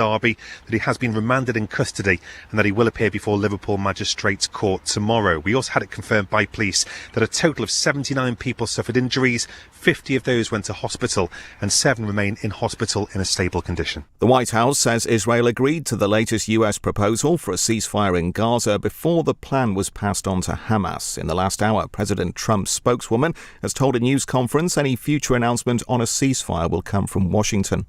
Derby, that he has been remanded in custody and that he will appear before Liverpool Magistrates Court tomorrow. We also had it confirmed by police that a total of 79 people suffered injuries, 50 of those went to hospital and 7 remain in hospital in a stable condition. The White House says Israel agreed to the latest US proposal for a ceasefire in Gaza before the plan was passed on to Hamas. In the last hour, President Trump's spokeswoman has told a news conference any future announcement on a ceasefire will come from Washington.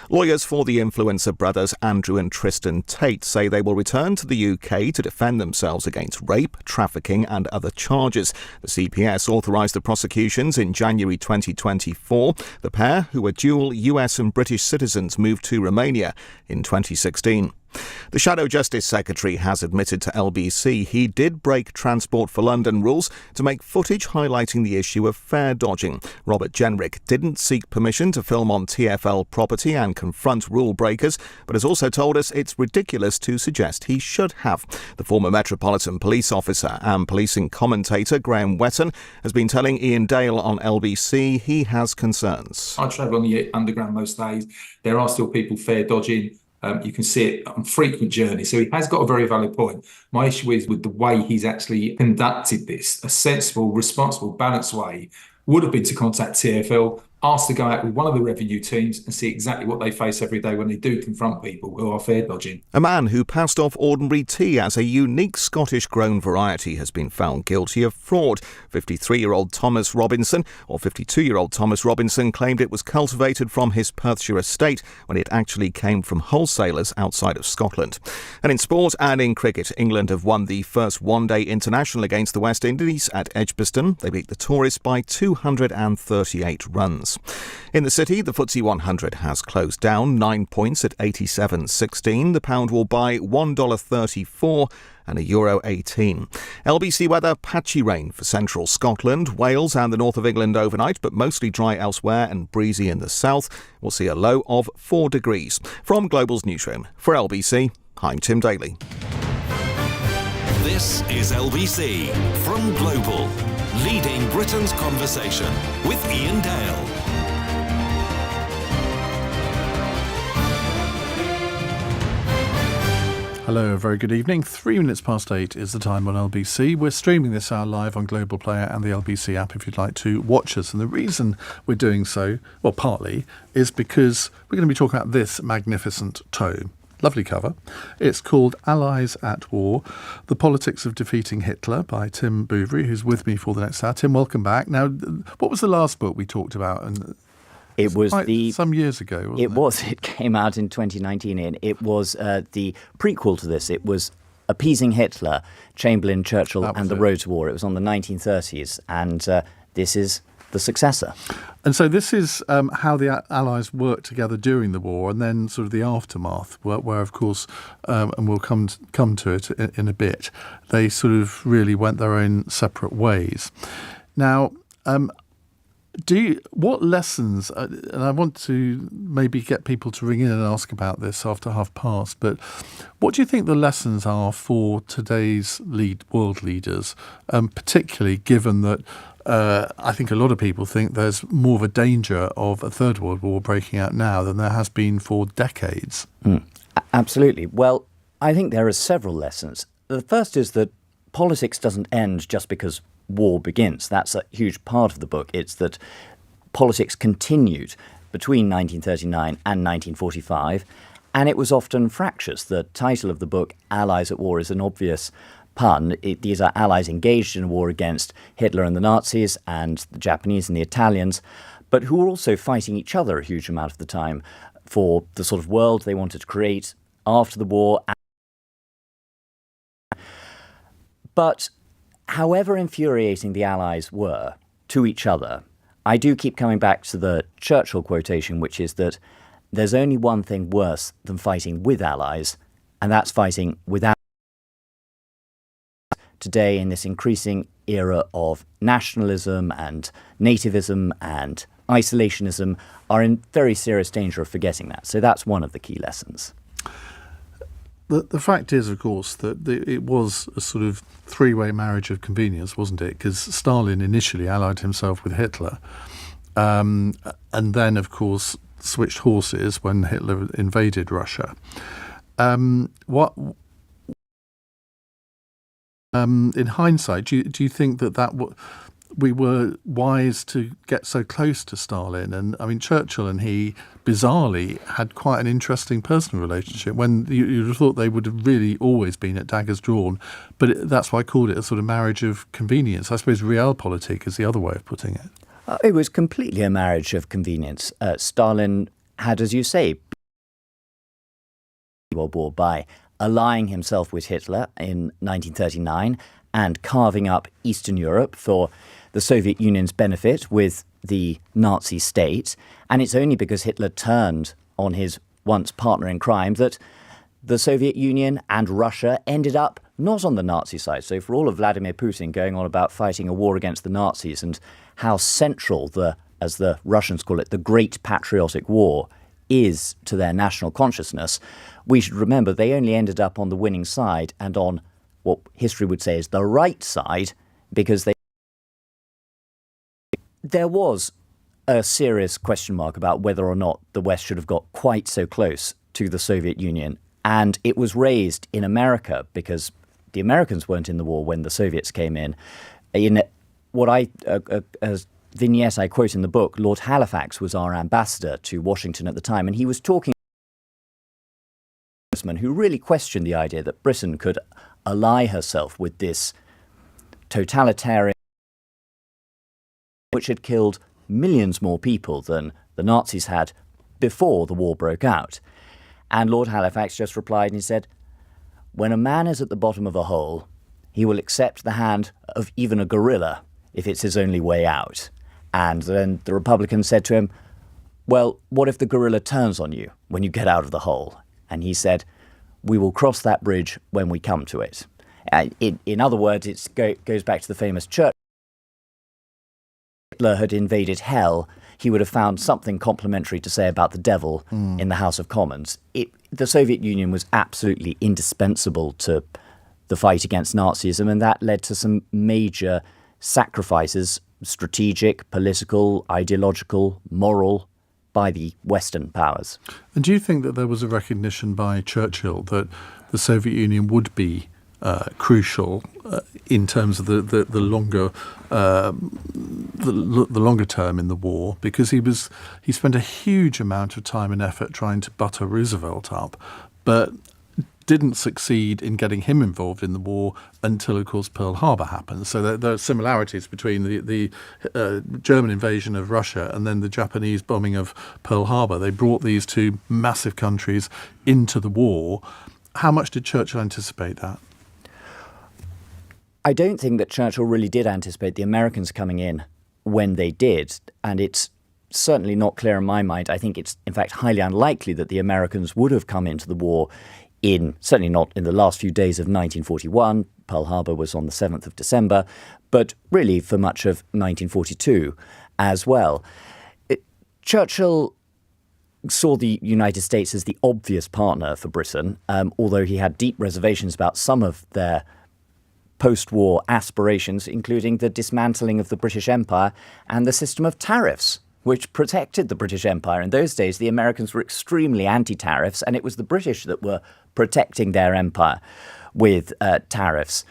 Lawyers for the influencer brothers Andrew and Tristan Tate say they will return to the UK to defend themselves against rape, trafficking and other charges. The CPS authorised the prosecutions in January 2024. The pair, who are dual US and British citizens, moved to Romania in 2016. The Shadow Justice Secretary has admitted to LBC he did break Transport for London rules to make footage highlighting the issue of fare dodging. Robert Jenrick didn't seek permission to film on TfL property and confront rule breakers, but has also told us it's ridiculous to suggest he should have. The former Metropolitan Police officer and policing commentator Graham Wetton has been telling Iain Dale on LBC he has concerns. I travel on the Underground most days. There are still people fare dodging. You can see it on frequent journeys. So he has got a very valid point. My issue is with the way he's actually conducted this. A sensible, responsible, balanced way would have been to contact TfL, ask to go out with one of the revenue teams and see exactly what they face every day when they do confront people who are fare dodging. A man who passed off ordinary tea as a unique Scottish-grown variety has been found guilty of fraud. 53-year-old Thomas Robinson, or 52-year-old Thomas Robinson, claimed it was cultivated from his Perthshire estate when it actually came from wholesalers outside of Scotland. And in sport and in cricket, England have won the first one-day international against the West Indies at Edgbaston. They beat the tourists by 238 runs. In the city, the FTSE 100 has closed down 9 points at 87.16. The pound will buy $1.34 and €1.18. LBC weather, patchy rain for central Scotland, Wales and the north of England overnight, but mostly dry elsewhere and breezy in the south. We'll see a low of 4 degrees. From Global's newsroom, for LBC, I'm Tim Daly. This is LBC from Global, leading Britain's conversation with Iain Dale. Hello, a very good evening. 3 minutes past 8 is the time on LBC. We're streaming this hour live on Global Player and the LBC app if you'd like to watch us. And the reason we're doing so, well, partly, is because we're going to be talking about this magnificent tome. Lovely cover. It's called Allies at War, The Politics of Defeating Hitler by Tim Bouverie, who's with me for the next hour. Tim, welcome back. Now, what was the last book we talked about? And it was some years ago, wasn't it? It came out in 2019. And it was the prequel to this. It was Appeasing Hitler, Chamberlain, Churchill and the Road to War. It was on the 1930s. And this is the successor. And so this is how the Allies worked together during the war, and then sort of the aftermath, where of course, and we'll come to it in a bit, they sort of really went their own separate ways. Now, what lessons, and I want to maybe get people to ring in and ask about this after past, but what do you think the lessons are for today's world leaders, particularly given that I think a lot of people think there's more of a danger of a Third World War breaking out now than there has been for decades? Absolutely. Well, I think there are several lessons. The first is that politics doesn't end just because war begins. That's a huge part of the book. It's that politics continued between 1939 and 1945, and it was often fractious. The title of the book, Allies at War, is an obvious pun. These are allies engaged in a war against Hitler and the Nazis and the Japanese and the Italians, but who were also fighting each other a huge amount of the time for the sort of world they wanted to create after the war. But however infuriating the Allies were to each other, I do keep coming back to the Churchill quotation, which is that there's only one thing worse than fighting with allies, and that's fighting without. Today, in this increasing era of nationalism and nativism and isolationism, are in very serious danger of forgetting that. So that's one of the key lessons. The fact is, of course, that it was a sort of three-way marriage of convenience, wasn't it? Because Stalin initially allied himself with Hitler, and then, of course, switched horses when Hitler invaded Russia. What in hindsight, do you think that we were wise to get so close to Stalin? And I mean, Churchill and he bizarrely had quite an interesting personal relationship, when you thought they would have really always been at daggers drawn. But that's why I called it a sort of marriage of convenience. I suppose realpolitik is the other way of putting it. It was completely a marriage of convenience. Stalin had, as you say, World War by allying himself with Hitler in 1939 and carving up Eastern Europe for the Soviet Union's benefit with the Nazi state. And it's only because Hitler turned on his once partner in crime that the Soviet Union and Russia ended up not on the Nazi side. So for all of Vladimir Putin going on about fighting a war against the Nazis and how central as the Russians call it, the Great Patriotic War is to their national consciousness, we should remember they only ended up on the winning side and on what history would say is the right side, because there was a serious question mark about whether or not the West should have got quite so close to the Soviet Union. And it was raised in America because the Americans weren't in the war when the Soviets came in. In what a vignette I quote in the book, Lord Halifax was our ambassador to Washington at the time, and he was talking to a congressman who really questioned the idea that Britain could ally herself with this totalitarian which had killed millions more people than the Nazis had before the war broke out. And Lord Halifax just replied and he said, "When a man is at the bottom of a hole, he will accept the hand of even a gorilla if it's his only way out." And then the Republicans said to him, "Well, what if the gorilla turns on you when you get out of the hole?" And he said, "We will cross that bridge when we come to it." In other words, it goes back to the famous church. Hitler had invaded hell, he would have found something complimentary to say about the devil in the House of Commons. The Soviet Union was absolutely indispensable to the fight against Nazism, and that led to some major sacrifices, strategic, political, ideological, moral, by the Western powers. And do you think that there was a recognition by Churchill that the Soviet Union would be crucial in terms of the longer term in the war, because he spent a huge amount of time and effort trying to butter Roosevelt up, but didn't succeed in getting him involved in the war until, of course, Pearl Harbor happened. So there are similarities between the German invasion of Russia and then the Japanese bombing of Pearl Harbor. They brought these two massive countries into the war. How much did Churchill anticipate that? I don't think that Churchill really did anticipate the Americans coming in when they did, and it's certainly not clear in my mind. I think it's, in fact, highly unlikely that the Americans would have come into the war certainly not in the last few days of 1941. Pearl Harbor was on the 7th of December, but really for much of 1942 as well. Churchill saw the United States as the obvious partner for Britain, although he had deep reservations about some of their post-war aspirations, including the dismantling of the British Empire and the system of tariffs, which protected the British Empire. In those days, the Americans were extremely anti-tariffs, and it was the British that were protecting their empire with tariffs.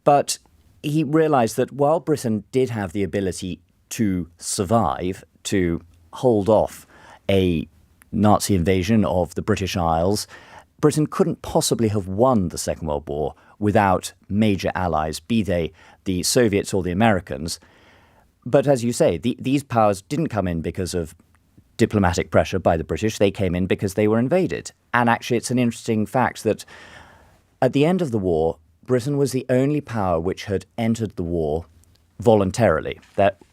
But he realized that while Britain did have the ability to survive, to hold off a Nazi invasion of the British Isles, Britain couldn't possibly have won the Second World War without major allies, be they the Soviets or the Americans. But as you say, these powers didn't come in because of diplomatic pressure by the British. They came in because they were invaded. And actually, it's an interesting fact that at the end of the war, Britain was the only power which had entered the war voluntarily.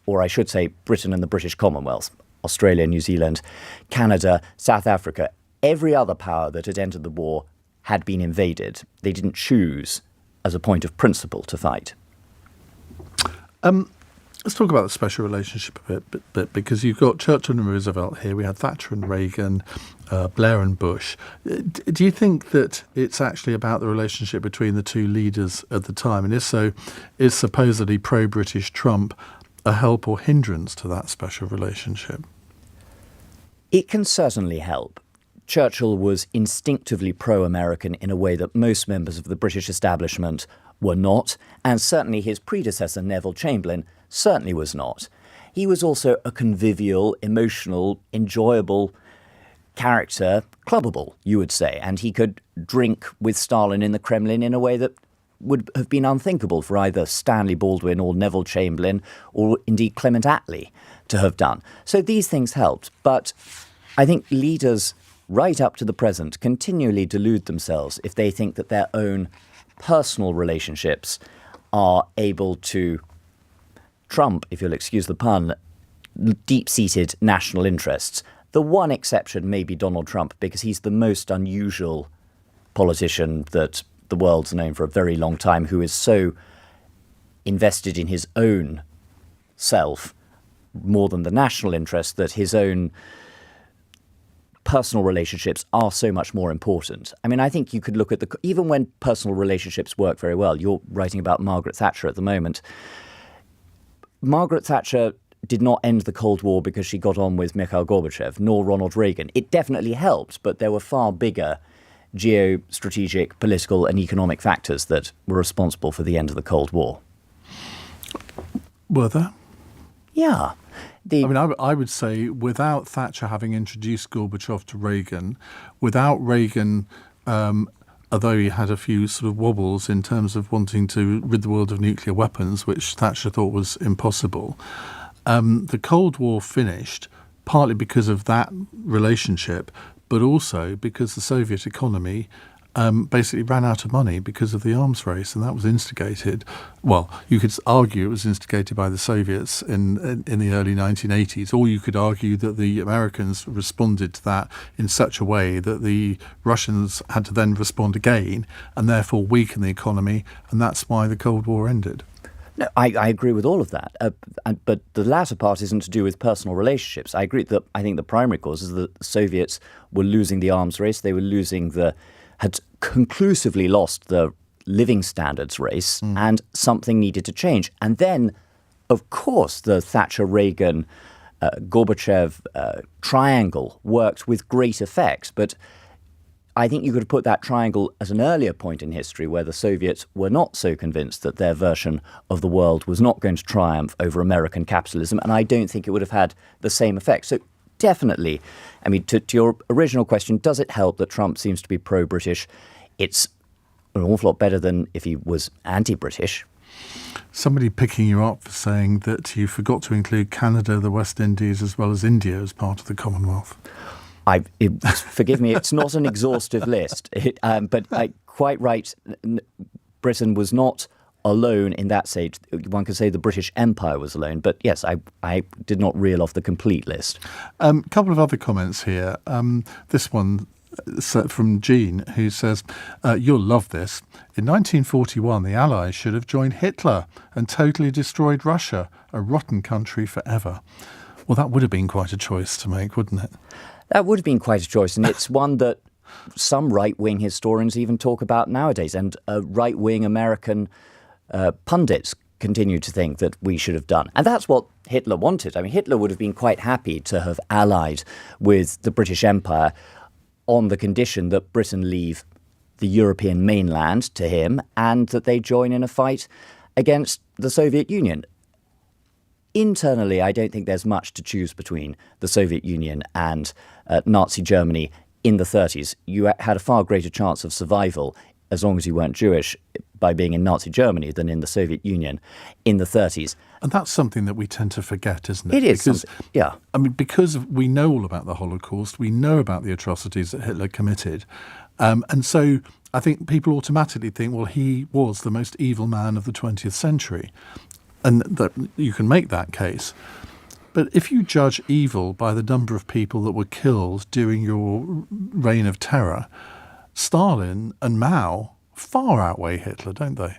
Or I should say, Britain and the British Commonwealth, Australia, New Zealand, Canada, South Africa. Every other power that had entered the war had been invaded. They didn't choose, as a point of principle, to fight. Let's talk about the special relationship a bit, because you've got Churchill and Roosevelt here. We had Thatcher and Reagan, Blair and Bush. Do you think that it's actually about the relationship between the two leaders at the time? And if so, is supposedly pro-British Trump a help or hindrance to that special relationship? It can certainly help. Churchill was instinctively pro-American in a way that most members of the British establishment were not, and certainly his predecessor, Neville Chamberlain, certainly was not. He was also a convivial, emotional, enjoyable character, clubbable, you would say, and he could drink with Stalin in the Kremlin in a way that would have been unthinkable for either Stanley Baldwin or Neville Chamberlain or indeed Clement Attlee to have done. So these things helped, but I think leaders right up to the present continually delude themselves if they think that their own personal relationships are able to trump, if you'll excuse the pun, deep-seated national interests. The one exception may be Donald Trump, because he's the most unusual politician that the world's known for a very long time, who is so invested in his own self more than the national interest that his own personal relationships are so much more important. I mean, I think you could look at even when personal relationships work very well, you're writing about Margaret Thatcher at the moment. Margaret Thatcher did not end the Cold War because she got on with Mikhail Gorbachev, nor Ronald Reagan. It definitely helped, but there were far bigger geostrategic, political and economic factors that were responsible for the end of the Cold War. Were there? Yeah. I would say without Thatcher having introduced Gorbachev to Reagan, without Reagan, although he had a few sort of wobbles in terms of wanting to rid the world of nuclear weapons, which Thatcher thought was impossible, the Cold War finished partly because of that relationship, but also because the Soviet economy basically ran out of money because of the arms race, and that was instigated. Well, you could argue it was instigated by the Soviets in the early 1980s, or you could argue that the Americans responded to that in such a way that the Russians had to then respond again and therefore weaken the economy, and that's why the Cold War ended. No, I agree with all of that, but the latter part isn't to do with personal relationships. I agree that I think the primary cause is that the Soviets were losing the arms race. They were had conclusively lost the living standards race, and something needed to change. And then, of course, the Thatcher-Reagan, Gorbachev triangle worked with great effect, but I think you could put that triangle at an earlier point in history where the Soviets were not so convinced that their version of the world was not going to triumph over American capitalism, and I don't think it would have had the same effect. So definitely, I mean, to your original question, does it help that Trump seems to be pro-British? It's an awful lot better than if he was anti-British. Somebody picking you up for saying that you forgot to include Canada, the West Indies, as well as India as part of the Commonwealth. Forgive me, it's not an exhaustive list, but quite right. Britain was not alone in that stage. One could say the British Empire was alone, but yes, I did not reel off the complete list. A couple of other comments here. This one from Jean, who says, you'll love this. In 1941, the Allies should have joined Hitler and totally destroyed Russia, a rotten country forever. Well, that would have been quite a choice to make, wouldn't it? That would have been quite a choice, and it's one that some right-wing historians even talk about nowadays, and right-wing American pundits continue to think that we should have done. And that's what Hitler wanted. I mean, Hitler would have been quite happy to have allied with the British Empire on the condition that Britain leave the European mainland to him and that they join in a fight against the Soviet Union. Internally, I don't think there's much to choose between the Soviet Union and Nazi Germany in the 30s. You had a far greater chance of survival as long as you weren't Jewish by being in Nazi Germany than in the Soviet Union in the 30s. And that's something that we tend to forget, isn't it? It is. Because, yeah. I mean, because we know all about the Holocaust, we know about the atrocities that Hitler committed. And so I think people automatically think, well, he was the most evil man of the 20th century. And that you can make that case. But if you judge evil by the number of people that were killed during your reign of terror, Stalin and Mao far outweigh Hitler, don't they?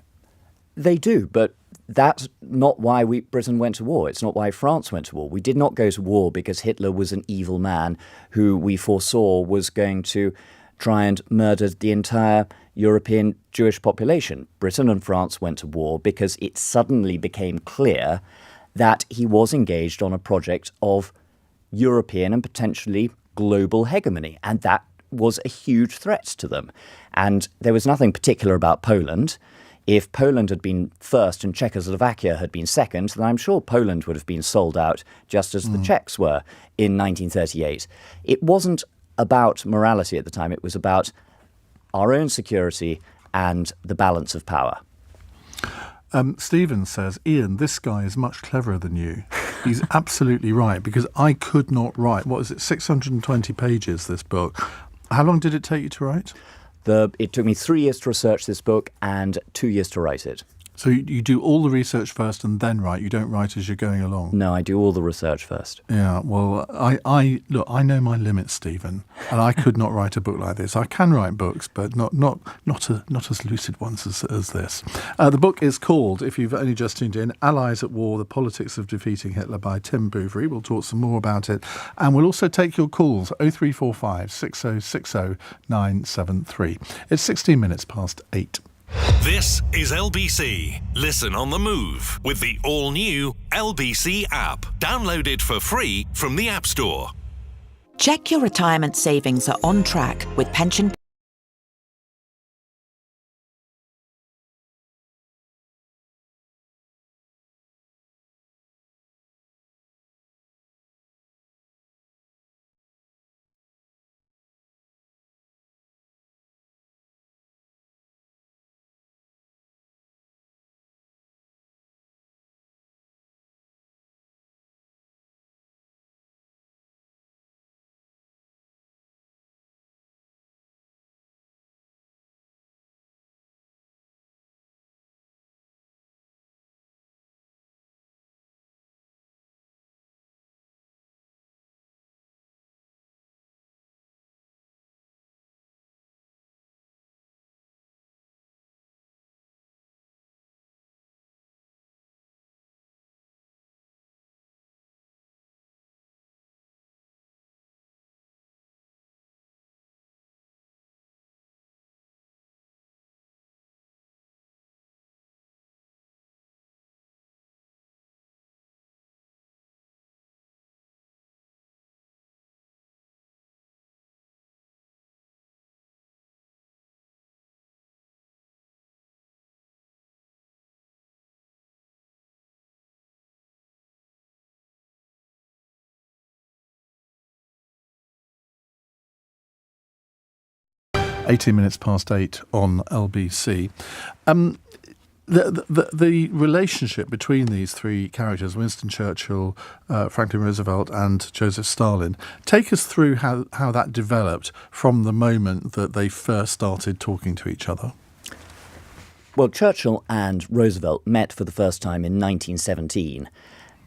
They do, but that's not why Britain went to war. It's not why France went to war. We did not go to war because Hitler was an evil man who we foresaw was going to try and murder the entire European Jewish population. Britain and France went to war because it suddenly became clear that he was engaged on a project of European and potentially global hegemony, and that was a huge threat to them. And there was nothing particular about Poland. If Poland had been first and Czechoslovakia had been second, then I'm sure Poland would have been sold out just as the Czechs were in 1938. It wasn't about morality at the time. It was about our own security and the balance of power. Stephen says, Ian, this guy is much cleverer than you. He's absolutely right, because I could not write, 620 pages, this book. How long did it take you to write? It took me 3 years to research this book and 2 years to write it. So you do all the research first and then write? You don't write as you're going along? No, I do all the research first. Yeah, well, I know my limits, Stephen, and I could not write a book like this. I can write books, but not as lucid ones as this. The book is called, if you've only just tuned in, Allies at War, The Politics of Defeating Hitler by Tim Bouverie. We'll talk some more about it. And we'll also take your calls, 0345 6060 973. It's 16 minutes past 8. This is LBC. Listen on the move with the all-new LBC app. Download it for free from the App Store. Check your retirement savings are on track with pension. $18 minutes past 8 on LBC. The relationship between these three characters, Winston Churchill, Franklin Roosevelt and Joseph Stalin, take us through how that developed from the moment that they first started talking to each other. Well, Churchill and Roosevelt met for the first time in 1917.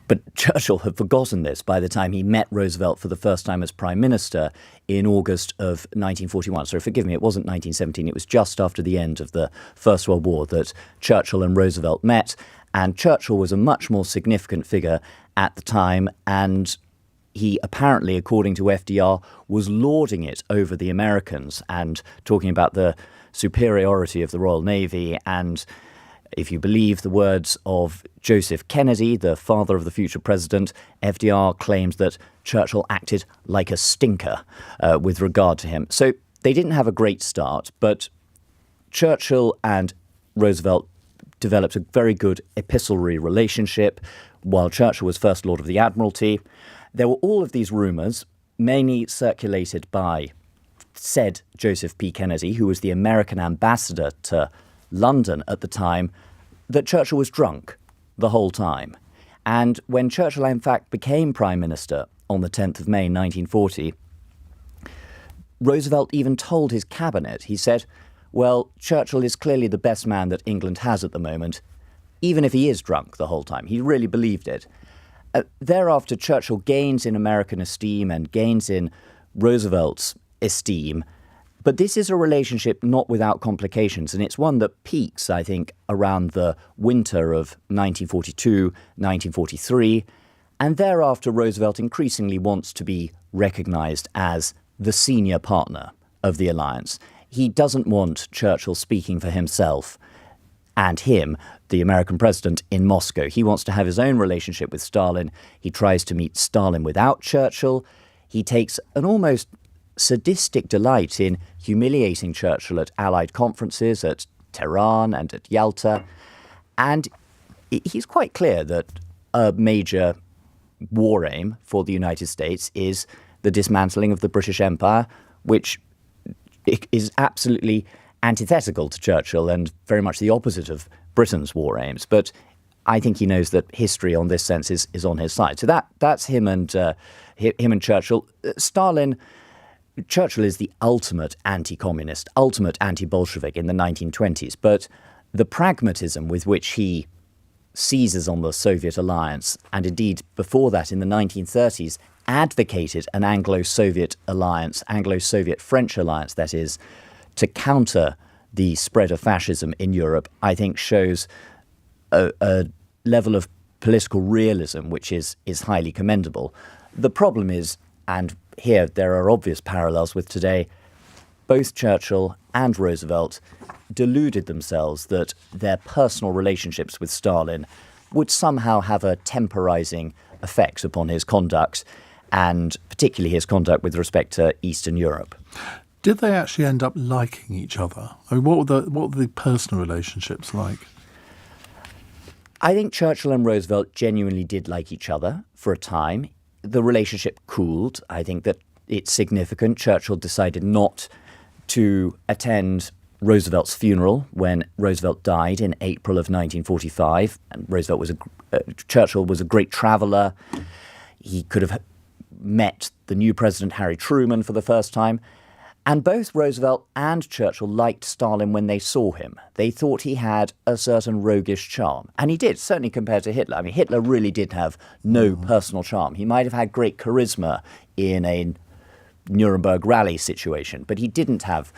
But Churchill had forgotten this by the time he met Roosevelt for the first time as Prime Minister in August of 1941. So forgive me, it wasn't 1917. It was just after the end of the First World War that Churchill and Roosevelt met. And Churchill was a much more significant figure at the time. And he apparently, according to FDR, was lauding it over the Americans and talking about the superiority of the Royal Navy. And if you believe the words of Joseph Kennedy, the father of the future president, FDR claimed that Churchill acted like a stinker with regard to him. So they didn't have a great start, but Churchill and Roosevelt developed a very good epistolary relationship while Churchill was First Lord of the Admiralty. There were all of these rumours, mainly circulated by said Joseph P. Kennedy, who was the American ambassador to London at the time, that Churchill was drunk the whole time. And when Churchill, in fact, became Prime Minister on the 10th of May 1940, Roosevelt even told his cabinet, he said, well, Churchill is clearly the best man that England has at the moment, even if he is drunk the whole time. He really believed it. Thereafter, Churchill gains in American esteem and gains in Roosevelt's esteem. But this is a relationship not without complications, and it's one that peaks, I think, around the winter of 1942, 1943, and thereafter Roosevelt increasingly wants to be recognised as the senior partner of the alliance. He doesn't want Churchill speaking for himself. and him, the American president, in Moscow. He wants to have his own relationship with Stalin. He tries to meet Stalin without Churchill. He takes an almost sadistic delight in humiliating Churchill at Allied conferences, at Tehran and at Yalta. And he's quite clear that a major war aim for the United States is the dismantling of the British Empire, which is absolutely antithetical to Churchill and very much the opposite of Britain's war aims. But I think he knows that history on this sense is on his side. So that's him and Churchill. Churchill is the ultimate anti-communist, ultimate anti-Bolshevik in the 1920s. But the pragmatism with which he seizes on the Soviet alliance, and indeed before that in the 1930s advocated an Anglo-Soviet alliance, Anglo-Soviet-French alliance, that is, to counter the spread of fascism in Europe, I think shows a level of political realism which is highly commendable. The problem is, and here there are obvious parallels with today, both Churchill and Roosevelt deluded themselves that their personal relationships with Stalin would somehow have a temporizing effect upon his conduct, and particularly his conduct with respect to Eastern Europe. Did they actually end up liking each other? I mean, what were the personal relationships like? I think Churchill and Roosevelt genuinely did like each other for a time. The relationship cooled. I think that it's significant. Churchill decided not to attend Roosevelt's funeral when Roosevelt died in April of 1945. And Churchill was a great traveller. He could have met the new president, Harry Truman, for the first time. And both Roosevelt and Churchill liked Stalin when they saw him. They thought he had a certain roguish charm. And he did, certainly compared to Hitler. I mean, Hitler really did have no personal charm. He might have had great charisma in a Nuremberg rally situation, but he didn't have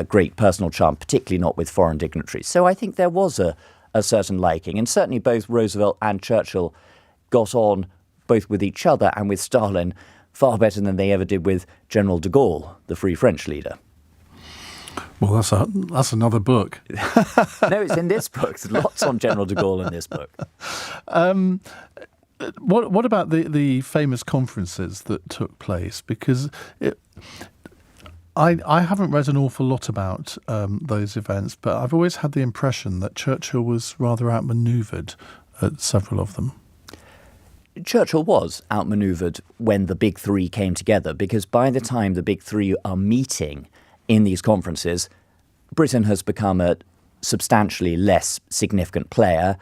great personal charm, particularly not with foreign dignitaries. So I think there was a certain liking. And certainly both Roosevelt and Churchill got on both with each other and with Stalin far better than they ever did with General de Gaulle, the Free French leader. Well, that's another book. No, it's in this book. There's lots on General de Gaulle in this book. What about the famous conferences that took place? Because I haven't read an awful lot about those events, but I've always had the impression that Churchill was rather outmanoeuvred at several of them. Churchill was outmanoeuvred when the big three came together, because by the time the big three are meeting in these conferences, Britain has become a substantially less significant player.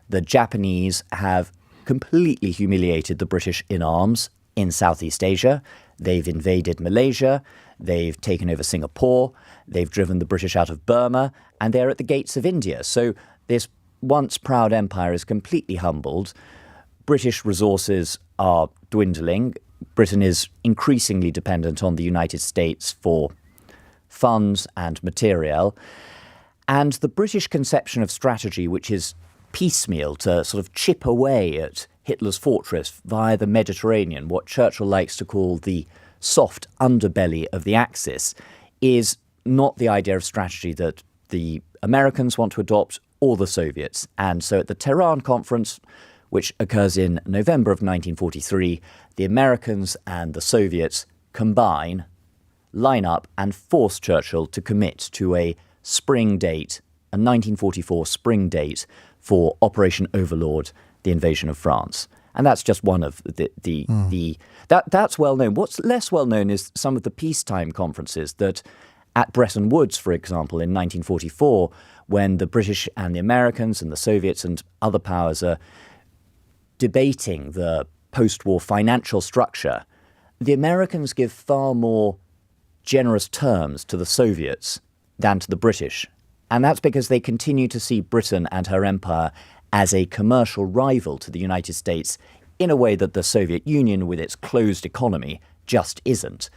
The Japanese have completely humiliated the British in arms in Southeast Asia. They've invaded Malaysia. They've taken over Singapore. They've driven the British out of Burma, and they're at the gates of India. So this once proud empire is completely humbled. British resources are dwindling. Britain is increasingly dependent on the United States for funds and materiel. And the British conception of strategy, which is piecemeal to sort of chip away at Hitler's fortress via the Mediterranean, what Churchill likes to call the soft underbelly of the Axis, is not the idea of strategy that the Americans want to adopt or the Soviets. And so at the Tehran conference, which occurs in November of 1943, the Americans and the Soviets combine, line up, and force Churchill to commit to a spring date, a 1944 spring date for Operation Overlord, the invasion of France. And that's just one of that's well known. What's less well known is some of the peacetime conferences that at Bretton Woods, for example, in 1944, when the British and the Americans and the Soviets and other powers are debating the post-war financial structure, the Americans give far more generous terms to the Soviets than to the British. And that's because they continue to see Britain and her empire as a commercial rival to the United States in a way that the Soviet Union, with its closed economy, just isn't.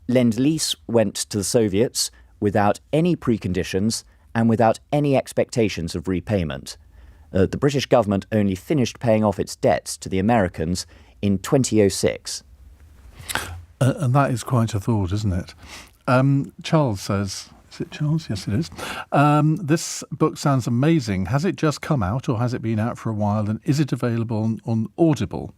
Lend-Lease went to the Soviets without any preconditions and without any expectations of repayment. The British government only finished paying off its debts to the Americans in 2006. And that is quite a thought, isn't it? Charles says, Is it, Charles? Yes, it is. This book sounds amazing. Has it just come out or has it been out for a while? And is it available on Audible?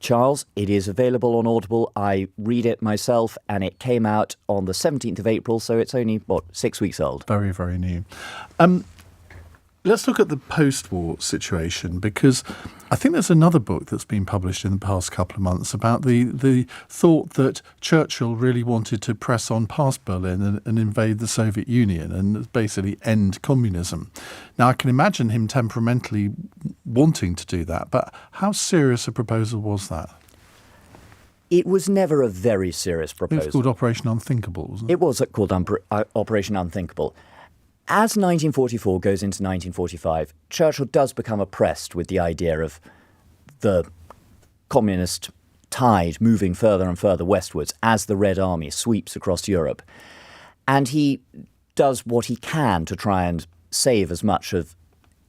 Charles, it is available on Audible. I read it myself, and it came out on the 17th of April, so it's only, 6 weeks old. Very, very new. Let's look at the post-war situation, because I think there's another book that's been published in the past couple of months about the thought that Churchill really wanted to press on past Berlin and invade the Soviet Union and basically end communism. Now, I can imagine him temperamentally wanting to do that, but how serious a proposal was that? It was never a very serious proposal. It was called Operation Unthinkable, wasn't it? It was called Operation Unthinkable. As 1944 goes into 1945, Churchill does become oppressed with the idea of the communist tide moving further and further westwards as the Red Army sweeps across Europe. And he does what he can to try and save as much of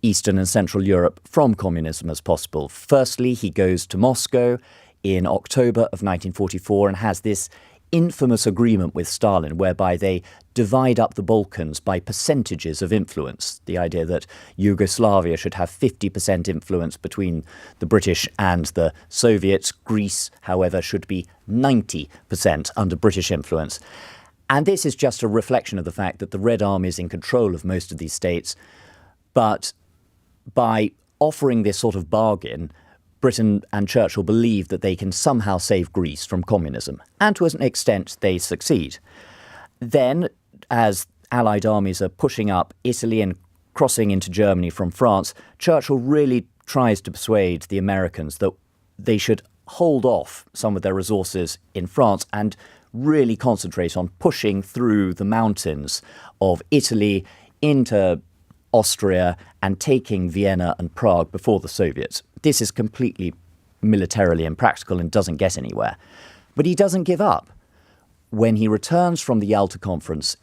Eastern and Central Europe from communism as possible. Firstly, he goes to Moscow in October of 1944 and has this infamous agreement with Stalin whereby they divide up the Balkans by percentages of influence. The idea that Yugoslavia should have 50% influence between the British and the Soviets. Greece, however, should be 90% under British influence. And this is just a reflection of the fact that the Red Army is in control of most of these states. But by offering this sort of bargain, Britain and Churchill believe that they can somehow save Greece from communism. And to an extent, they succeed. Then, as Allied armies are pushing up Italy and crossing into Germany from France, Churchill really tries to persuade the Americans that they should hold off some of their resources in France and really concentrate on pushing through the mountains of Italy into Austria and taking Vienna and Prague before the Soviets. This is completely militarily impractical and doesn't get anywhere. But he doesn't give up. When he returns from the Yalta Conference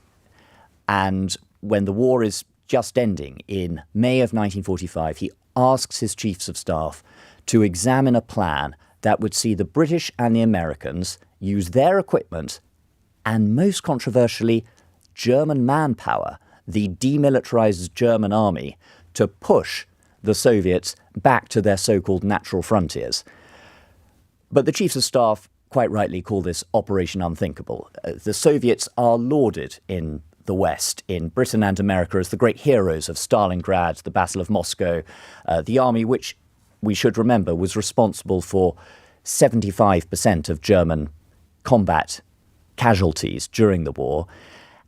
and when the war is just ending in May of 1945, he asks his chiefs of staff to examine a plan that would see the British and the Americans use their equipment and, most controversially, German manpower, the demilitarized German army, to push the Soviets back to their so-called natural frontiers. But the chiefs of staff quite rightly call this Operation Unthinkable. The Soviets are lauded in the West, in Britain and America, as the great heroes of Stalingrad, the Battle of Moscow, the army which, we should remember, was responsible for 75% of German combat casualties during the war.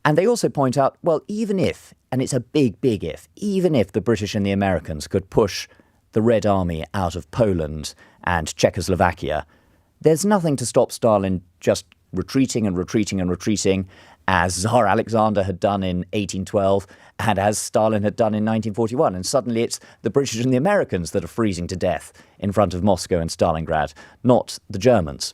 And they also point out, well, even if, and it's a big, big if, even if the British and the Americans could push the Red Army out of Poland and Czechoslovakia, there's nothing to stop Stalin just retreating and retreating and retreating, as Tsar Alexander had done in 1812 and as Stalin had done in 1941. And suddenly it's the British and the Americans that are freezing to death in front of Moscow and Stalingrad, not the Germans.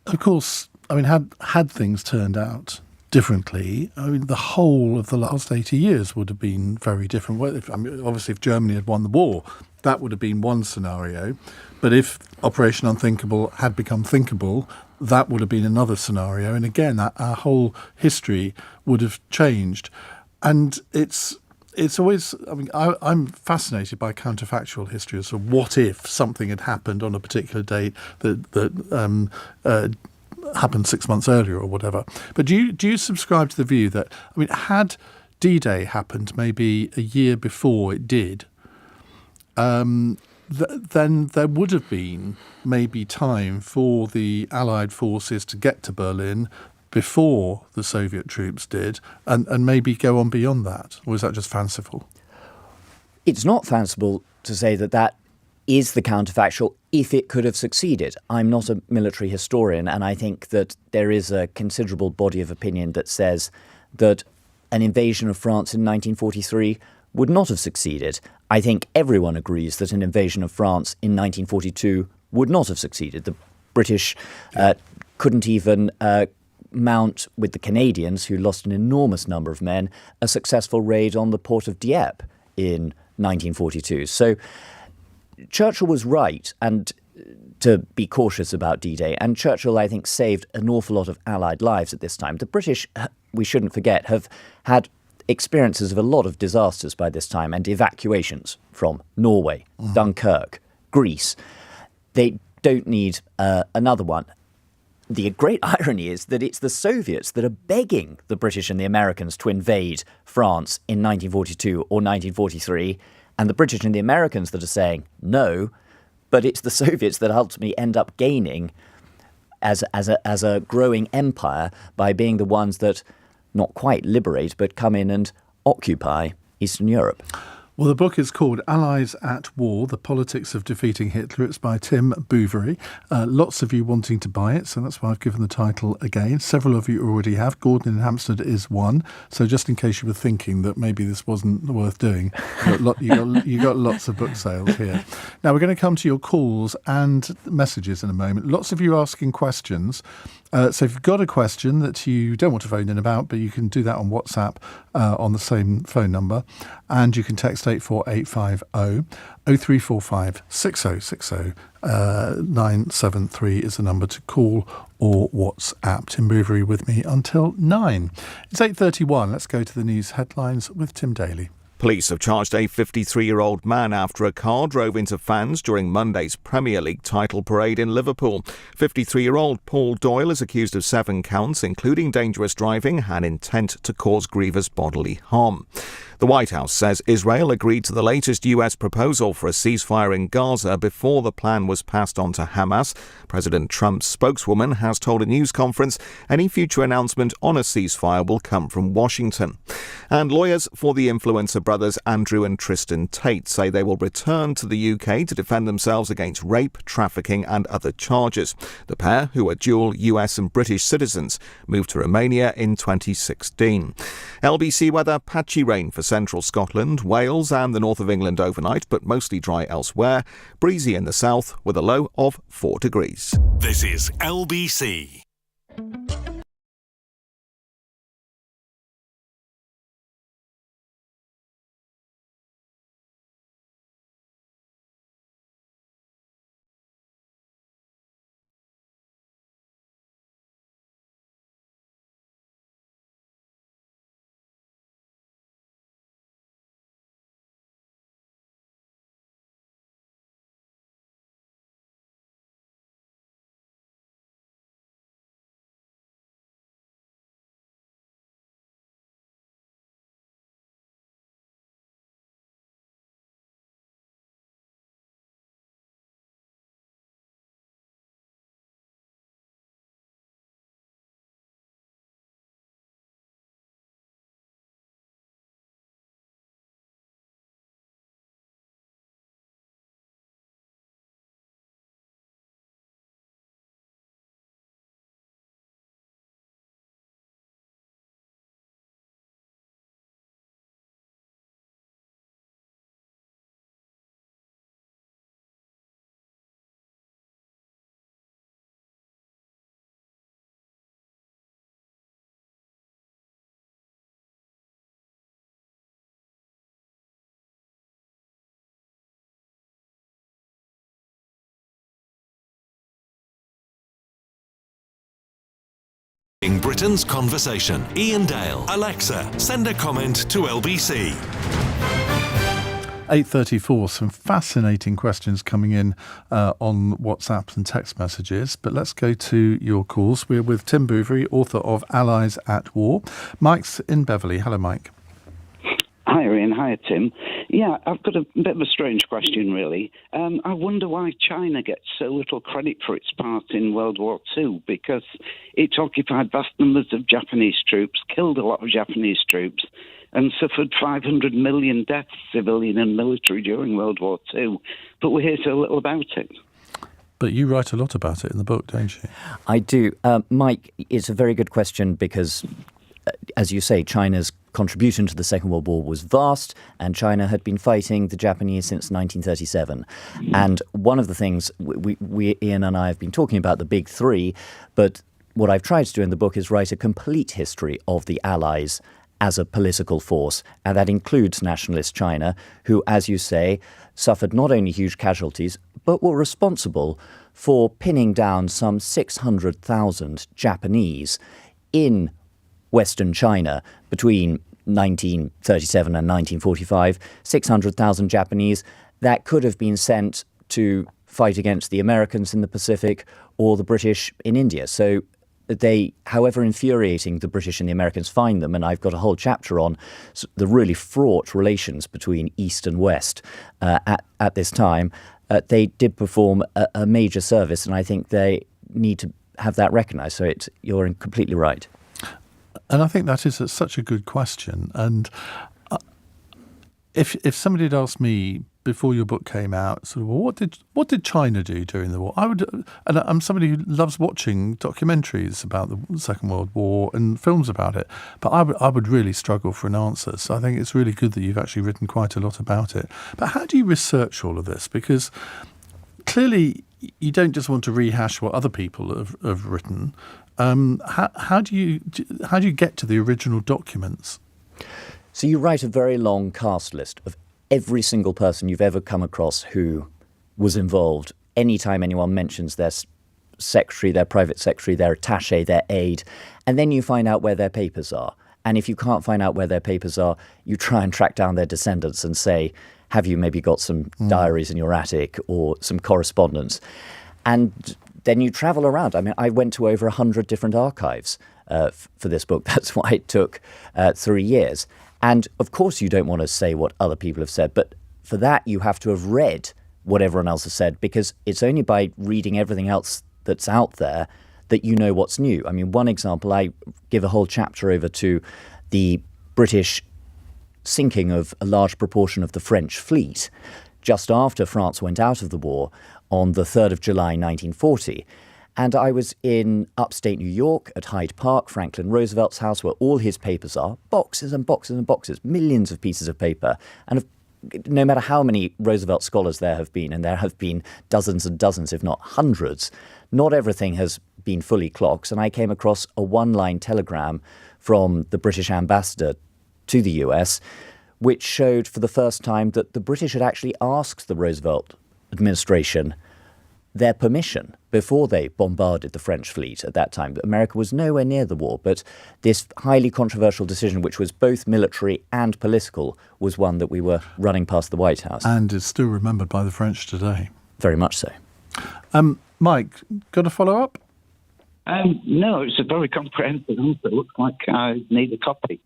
Of course, I mean, had things turned out differently, I mean, the whole of the last 80 years would have been very different. Obviously, if Germany had won the war, that would have been one scenario. But if Operation Unthinkable had become thinkable, that would have been another scenario. And again, our whole history would have changed. And it's always, I mean, I'm fascinated by counterfactual history. So what if something had happened on a particular date that happened 6 months earlier or whatever. But do you subscribe to the view that, I mean, had D-Day happened maybe a year before it did, then there would have been maybe time for the Allied forces to get to Berlin before the Soviet troops did and maybe go on beyond that? Or is that just fanciful? It's not fanciful to say that is the counterfactual if it could have succeeded. I'm not a military historian, and I think that there is a considerable body of opinion that says that an invasion of France in 1943 would not have succeeded. I think everyone agrees that an invasion of France in 1942 would not have succeeded. The British couldn't even mount, with the Canadians, who lost an enormous number of men, a successful raid on the port of Dieppe in 1942. So Churchill was right and to be cautious about D-Day. And Churchill, I think, saved an awful lot of Allied lives at this time. The British we shouldn't forget, have had experiences of a lot of disasters by this time and evacuations from Norway, Dunkirk, Greece. They don't need another one. The great irony is that it's the Soviets that are begging the British and the Americans to invade France in 1942 or 1943, and the British and the Americans that are saying no, but it's the Soviets that ultimately end up gaining as a growing empire by being the ones that not quite liberate, but come in and occupy Eastern Europe. Well, the book is called Allies at War, The Politics of Defeating Hitler. It's by Tim Bouverie. Lots of you wanting to buy it, so that's why I've given the title again. Several of you already have. Gordon in Hampstead is one. So just in case you were thinking that maybe this wasn't worth doing, you got lots of book sales here. Now, we're going to come to your calls and messages in a moment. Lots of you asking questions. So if you've got a question that you don't want to phone in about, but you can do that on WhatsApp on the same phone number, and you can text 84850 0345 6060 973 is the number to call or WhatsApp. Tim Bouverie with me until 9. It's 8:31. Let's go to the news headlines with Tim Daly. Police have charged a 53-year-old man after a car drove into fans during Monday's Premier League title parade in Liverpool. 53-year-old Paul Doyle is accused of 7 counts, including dangerous driving and intent to cause grievous bodily harm. The White House says Israel agreed to the latest US proposal for a ceasefire in Gaza before the plan was passed on to Hamas. President Trump's spokeswoman has told a news conference any future announcement on a ceasefire will come from Washington. And lawyers for the influencer brothers Andrew and Tristan Tate say they will return to the UK to defend themselves against rape, trafficking and other charges. The pair, who are dual US and British citizens, moved to Romania in 2016. LBC weather: patchy rain for central Scotland, Wales and the north of England overnight, but mostly dry elsewhere. Breezy in the south with a low of 4 degrees. This is LBC. Britain's conversation. Iain Dale. Alexa, send a comment to LBC. 8:34. Some fascinating questions coming in on WhatsApp and text messages. But let's go to your calls. We're with Tim Bouverie, author of Allies at War. Mike's in Beverley. Hello, Mike. Hi, Ian. Hi, Tim. Yeah, I've got a bit of a strange question, really. I wonder why China gets so little credit for its part in World War II, because it occupied vast numbers of Japanese troops, killed a lot of Japanese troops, and suffered 500 million deaths, civilian and military, during World War II. But we hear so little about it. But you write a lot about it in the book, don't you? I do. Mike, it's a very good question because, as you say, China's contribution to the Second World War was vast, and China had been fighting the Japanese since 1937. And one of the things we Ian and I have been talking about, the big three, but what I've tried to do in the book is write a complete history of the Allies as a political force, and that includes nationalist China, who, as you say, suffered not only huge casualties, but were responsible for pinning down some 600,000 Japanese in Western China between 1937 and 1945, 600,000 Japanese that could have been sent to fight against the Americans in the Pacific or the British in India. So they, however infuriating the British and the Americans find them, and I've got a whole chapter on the really fraught relations between East and West at this time, they did perform a major service, and I think they need to have that recognised. So you're completely right. And I think that is such a good question. And if somebody had asked me before your book came out, sort of, well, what did China do during the war? And I'm somebody who loves watching documentaries about the Second World War and films about it, but I would really struggle for an answer. So I think it's really good that you've actually written quite a lot about it. But how do you research all of this? Because clearly you don't just want to rehash what other people have written. How do you get to the original documents? So you write a very long cast list of every single person you've ever come across who was involved. Anytime anyone mentions their secretary, their private secretary, their attaché, their aide, and then you find out where their papers are. And if you can't find out where their papers are, you try and track down their descendants and say, have you maybe got some diaries in your attic or some correspondence? And then you travel around. I mean, I went to over 100 different archives for this book. That's why it took 3 years. And of course you don't want to say what other people have said, but for that you have to have read what everyone else has said, because it's only by reading everything else that's out there that you know what's new. I mean, one example, I give a whole chapter over to the British sinking of a large proportion of the French fleet just after France went out of the war on the 3rd of July 1940. And I was in upstate New York at Hyde Park, Franklin Roosevelt's house, where all his papers are, boxes and boxes and boxes, millions of pieces of paper. And no matter how many Roosevelt scholars there have been, and there have been dozens and dozens, if not hundreds, not everything has been fully clocked. And I came across a one-line telegram from the British ambassador to the US, which showed for the first time that the British had actually asked the Roosevelt administration their permission before they bombarded the French fleet at that time. America was nowhere near the war, but this highly controversial decision, which was both military and political, was one that we were running past the White House. And is still remembered by the French today. Very much so. Mike, got a follow-up? No, it's a very comprehensive answer. It looks like I need a copy.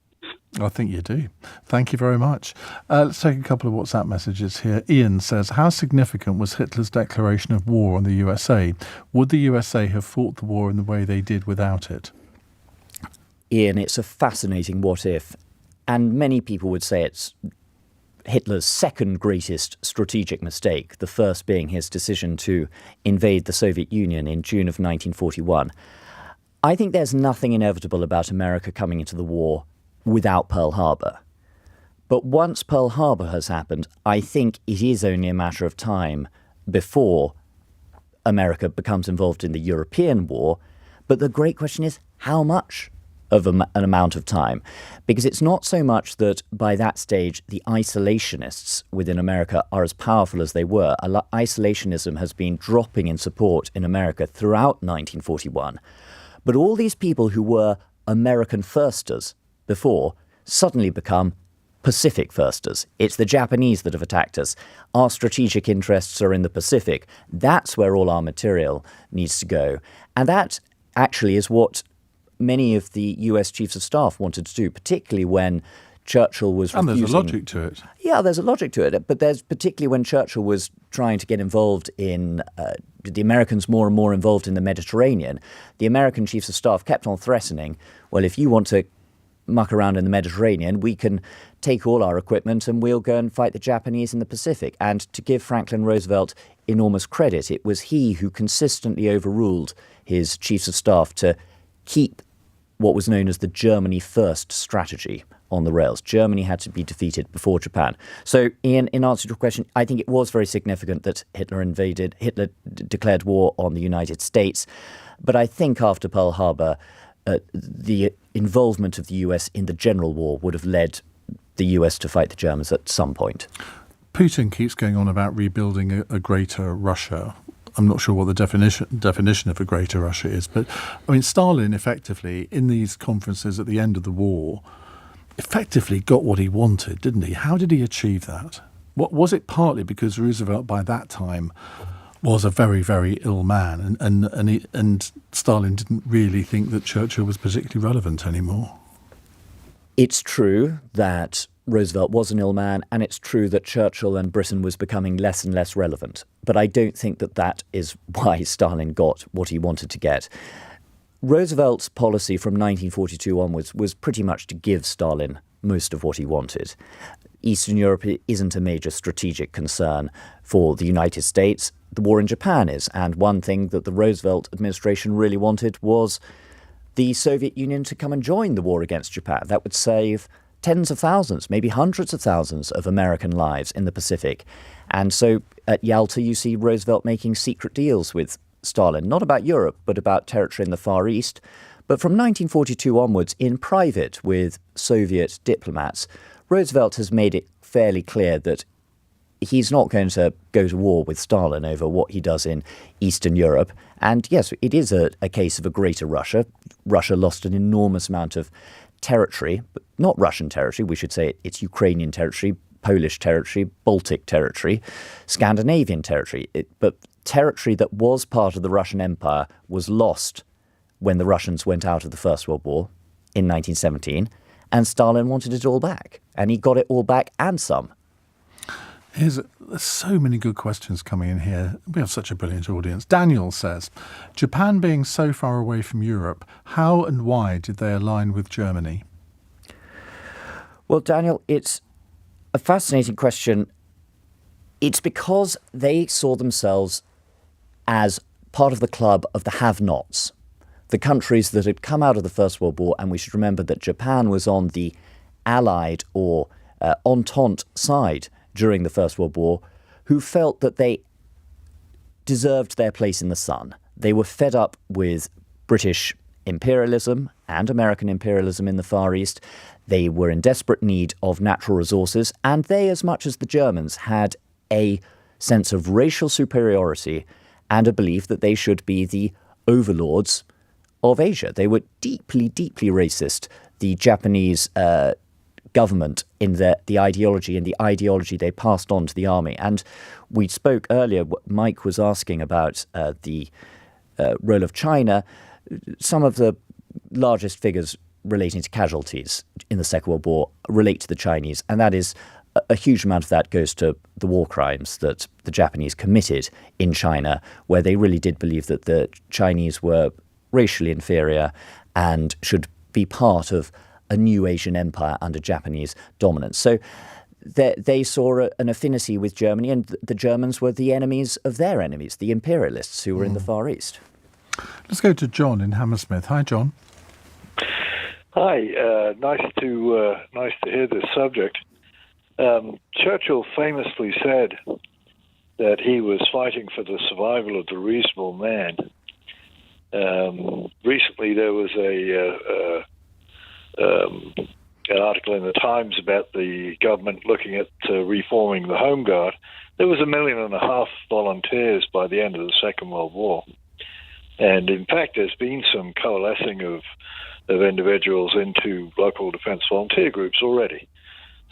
I think you do. Thank you very much. Let's take a couple of WhatsApp messages here. Ian says, how significant was Hitler's declaration of war on the USA? Would the USA have fought the war in the way they did without it? Ian, it's a fascinating what if. And many people would say it's Hitler's second greatest strategic mistake, the first being his decision to invade the Soviet Union in June of 1941. I think there's nothing inevitable about America coming into the war without Pearl Harbor. But once Pearl Harbor has happened, I think it is only a matter of time before America becomes involved in the European war. But the great question is, how much of an amount of time? Because it's not so much that by that stage the isolationists within America are as powerful as they were. Isolationism has been dropping in support in America throughout 1941. But all these people who were American firsters before suddenly become Pacific firsters. It's the Japanese that have attacked us. Our strategic interests are in the Pacific. That's where all our material needs to go. And that actually is what many of the US chiefs of staff wanted to do, particularly when Churchill was refusing. And there's a logic to it. Yeah, there's a logic to it. But there's particularly when Churchill was trying to get involved in the Americans more and more involved in the Mediterranean, the American chiefs of staff kept on threatening, well, if you want to muck around in the Mediterranean, we can take all our equipment and we'll go and fight the Japanese in the Pacific. And to give Franklin Roosevelt enormous credit, it was he who consistently overruled his chiefs of staff to keep what was known as the Germany First strategy on the rails. Germany had to be defeated before Japan. So, Ian, in answer to your question, I think it was very significant that Hitler declared war on the United States. But I think after Pearl Harbor, the involvement of the US in the general war would have led the US to fight the Germans at some point. Putin keeps going on about rebuilding a greater Russia. I'm not sure what the definition of a greater Russia is, but I mean, Stalin effectively, in these conferences at the end of the war, effectively got what he wanted, didn't he? How did he achieve that? What was it partly because Roosevelt by that time was a very, very ill man, and Stalin didn't really think that Churchill was particularly relevant anymore? It's true that Roosevelt was an ill man, and it's true that Churchill and Britain was becoming less and less relevant. But I don't think that that is why Stalin got what he wanted to get. Roosevelt's policy from 1942 onwards was pretty much to give Stalin most of what he wanted. Eastern Europe isn't a major strategic concern for the United States. The war in Japan is, and one thing that the Roosevelt administration really wanted was the Soviet Union to come and join the war against Japan. That would save tens of thousands, maybe hundreds of thousands of American lives in the Pacific. And so at Yalta, you see Roosevelt making secret deals with Stalin, not about Europe, but about territory in the Far East. But from 1942 onwards, in private with Soviet diplomats, Roosevelt has made it fairly clear that he's not going to go to war with Stalin over what he does in Eastern Europe. And yes, it is a case of a greater Russia. Russia lost an enormous amount of territory, but not Russian territory. We should say it's Ukrainian territory, Polish territory, Baltic territory, Scandinavian territory. But territory that was part of the Russian Empire was lost when the Russians went out of the First World War in 1917, and Stalin wanted it all back. And he got it all back and some. There's so many good questions coming in here. We have such a brilliant audience. Daniel says, Japan being so far away from Europe, how and why did they align with Germany? Well, Daniel, it's a fascinating question. It's because they saw themselves as part of the club of the have-nots, the countries that had come out of the First World War, and we should remember that Japan was on the Allied or Entente side during the First World War, who felt that they deserved their place in the sun. They were fed up with British imperialism and American imperialism in the Far East. They were in desperate need of natural resources, and they, as much as the Germans, had a sense of racial superiority and a belief that they should be the overlords of Asia. They were deeply, deeply racist. The Japanese government in the ideology and the ideology they passed on to the army. And we spoke earlier, Mike was asking about the role of China. Some of the largest figures relating to casualties in the Second World War relate to the Chinese, and that is a huge amount of that goes to the war crimes that the Japanese committed in China, where they really did believe that the Chinese were racially inferior and should be part of a new Asian empire under Japanese dominance. So they saw an affinity with Germany, and the Germans were the enemies of their enemies, the imperialists who were in the Far East. Let's go to John in Hammersmith. Hi, John. Hi. Nice to hear this subject. Churchill famously said that he was fighting for the survival of the reasonable man. Recently, there was an article in the Times about the government looking at reforming the Home Guard. There was 1.5 million volunteers by the end of the Second World War. And in fact, there's been some coalescing of individuals into local defence volunteer groups already.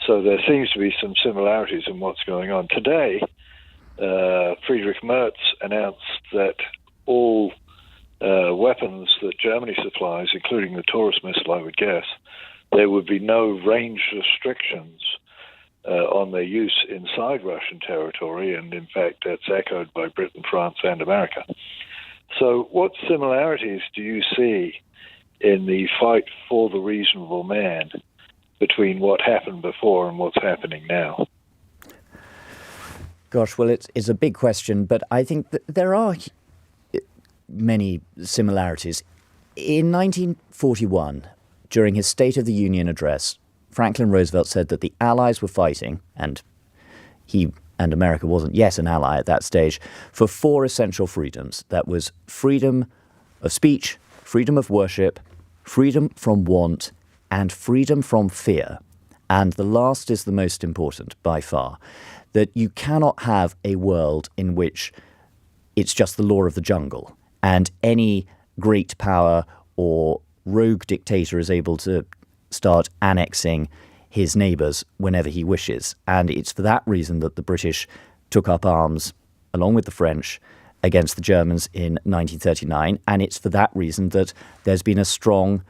So there seems to be some similarities in what's going on. Today, Friedrich Merz announced that all weapons that Germany supplies, including the Taurus missile, I would guess, there would be no range restrictions on their use inside Russian territory, and in fact that's echoed by Britain, France and America. So what similarities do you see in the fight for the reasonable man between what happened before and what's happening now? Gosh, well, it's a big question, but I think that there are many similarities. In 1941, during his State of the Union address, Franklin Roosevelt said that the Allies were fighting, and he and America wasn't yet an ally at that stage, for 4 essential freedoms. That was freedom of speech, freedom of worship, freedom from want, and freedom from fear. And the last is the most important by far, that you cannot have a world in which it's just the law of the jungle. And any great power or rogue dictator is able to start annexing his neighbours whenever he wishes. And it's for that reason that the British took up arms, along with the French, against the Germans in 1939. And it's for that reason that there's been a strong,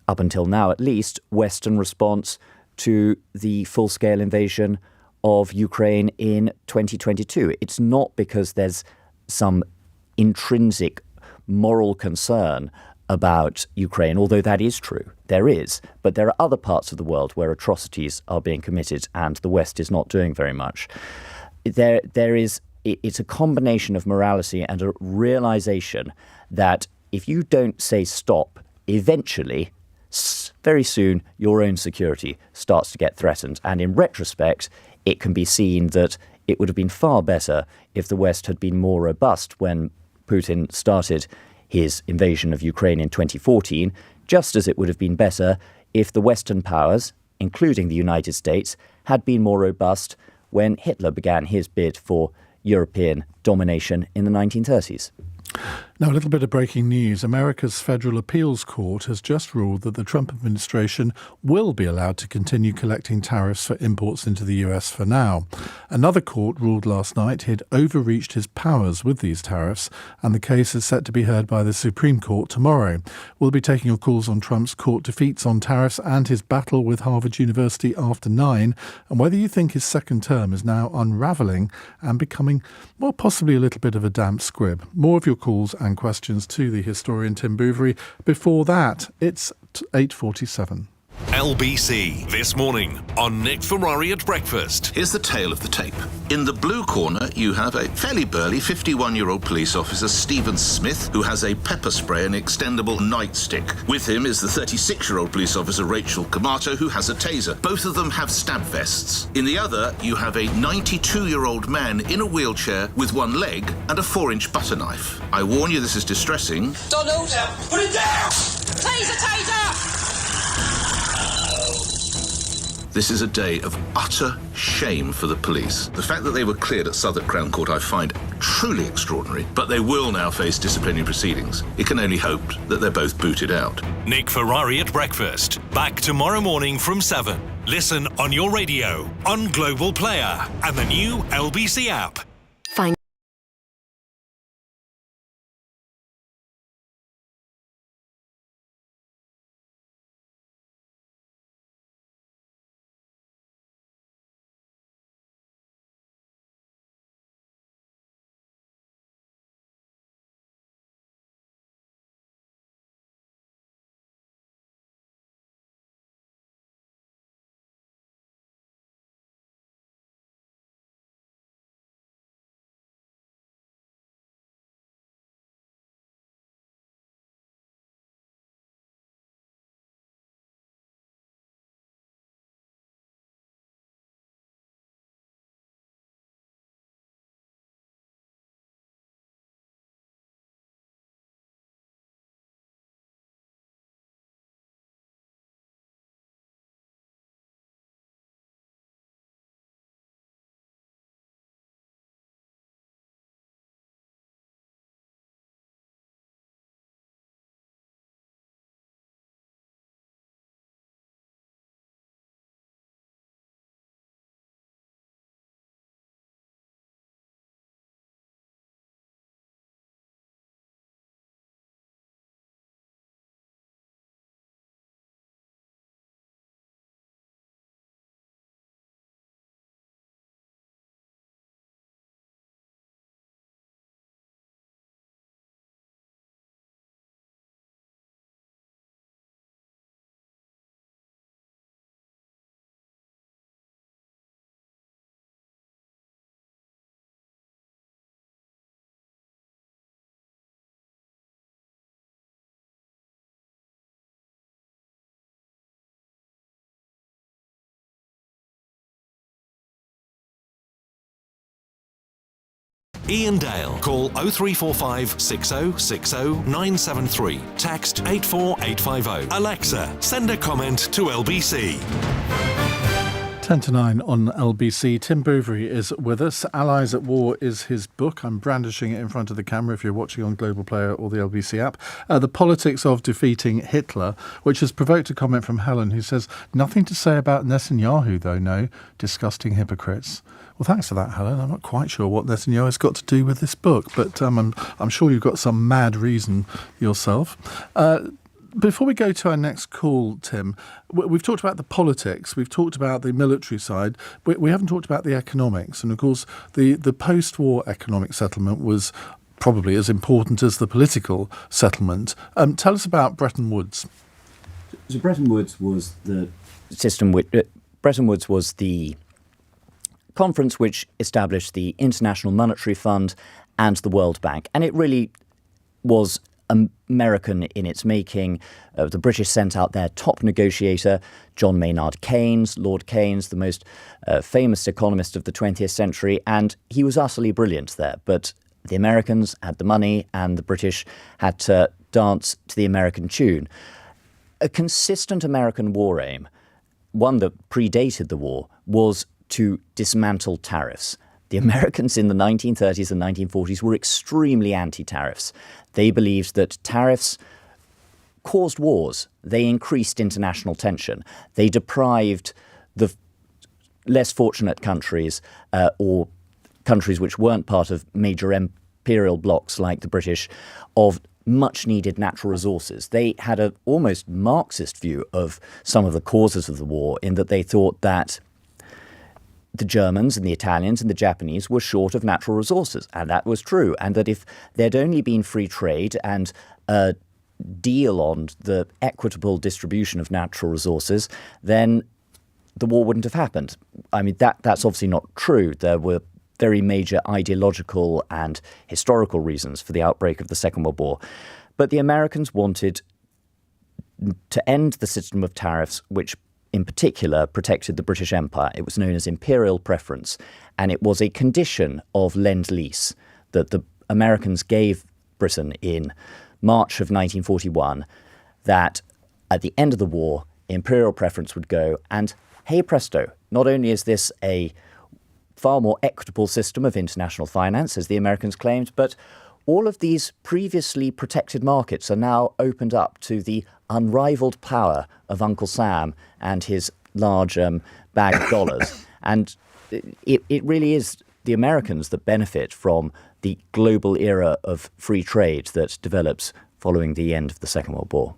up until now at least, Western response to the full-scale invasion of Ukraine in 2022. It's not because there's some intrinsic moral concern about Ukraine, although that is true. There is. But there are other parts of the world where atrocities are being committed and the West is not doing very much. It's a combination of morality and a realization that if you don't say stop, eventually, very soon, your own security starts to get threatened. And in retrospect, it can be seen that it would have been far better if the West had been more robust when Putin started his invasion of Ukraine in 2014, just as it would have been better if the Western powers, including the United States, had been more robust when Hitler began his bid for European domination in the 1930s. Now, a little bit of breaking news. America's Federal Appeals Court has just ruled that the Trump administration will be allowed to continue collecting tariffs for imports into the US for now. Another court ruled last night he'd overreached his powers with these tariffs, and the case is set to be heard by the Supreme Court tomorrow. We'll be taking your calls on Trump's court defeats on tariffs and his battle with Harvard University after 9, and whether you think his second term is now unravelling and becoming, well, possibly a little bit of a damp squib. More of your calls and questions to the historian Tim Bouverie. Before that, it's 8:47. LBC This Morning on Nick Ferrari at Breakfast. Here's the tale of the tape. In the blue corner, you have a fairly burly 51-year-old police officer, Stephen Smith, who has a pepper spray and extendable nightstick. With him is the 36-year-old police officer, Rachel Camato, who has a taser. Both of them have stab vests. In the other, you have a 92-year-old man in a wheelchair with one leg and a 4-inch butter knife. I warn you, this is distressing. Donald, put it down! Taser! This is a day of utter shame for the police. The fact that they were cleared at Southwark Crown Court I find truly extraordinary, but they will now face disciplinary proceedings. It can only hope that they're both booted out. Nick Ferrari at Breakfast. Back tomorrow morning from 7. Listen on your radio, on Global Player, and the new LBC app. Iain Dale. Call 0345 6060 973. Text 84850. Alexa, send a comment to LBC. 10 to 9 on LBC. Tim Bouverie is with us. Allies at War is his book. I'm brandishing it in front of the camera if you're watching on Global Player or the LBC app. The Politics of Defeating Hitler, which has provoked a comment from Helen, who says, nothing to say about Netanyahu, though, no. Disgusting hypocrites. Well, thanks for that, Helen. I'm not quite sure what Netanyahu's got to do with this book, but I'm sure you've got some mad reason yourself. Before we go to our next call, Tim, we've talked about the politics, we've talked about the military side, we haven't talked about the economics. And of course, the post-war economic settlement was probably as important as the political settlement. Tell us about Bretton Woods. So Bretton Woods was the system Bretton Woods was the conference which established the International Monetary Fund and the World Bank. And it really was American in its making. The British sent out their top negotiator, John Maynard Keynes, Lord Keynes, the most famous economist of the 20th century, and he was utterly brilliant there. But the Americans had the money and the British had to dance to the American tune. A consistent American war aim, one that predated the war, was to dismantle tariffs. The Americans in the 1930s and 1940s were extremely anti-tariffs. They believed that tariffs caused wars. They increased international tension. They deprived the less fortunate countries or countries which weren't part of major imperial blocs like the British of much-needed natural resources. They had an almost Marxist view of some of the causes of the war in that they thought that the Germans and the Italians and the Japanese were short of natural resources, and that was true, and that if there'd only been free trade and a deal on the equitable distribution of natural resources, then the war wouldn't have happened. I mean, that's obviously not true. There were very major ideological and historical reasons for the outbreak of the Second World War. But the Americans wanted to end the system of tariffs, which in particular protected the British Empire. It was known as imperial preference, and it was a condition of Lend-Lease that the Americans gave Britain in March of 1941, that at the end of the war, imperial preference would go, and hey presto, not only is this a far more equitable system of international finance, as the Americans claimed, but all of these previously protected markets are now opened up to the unrivaled power of Uncle Sam and his large bag of dollars. And it really is the Americans that benefit from the global era of free trade that develops following the end of the Second World War.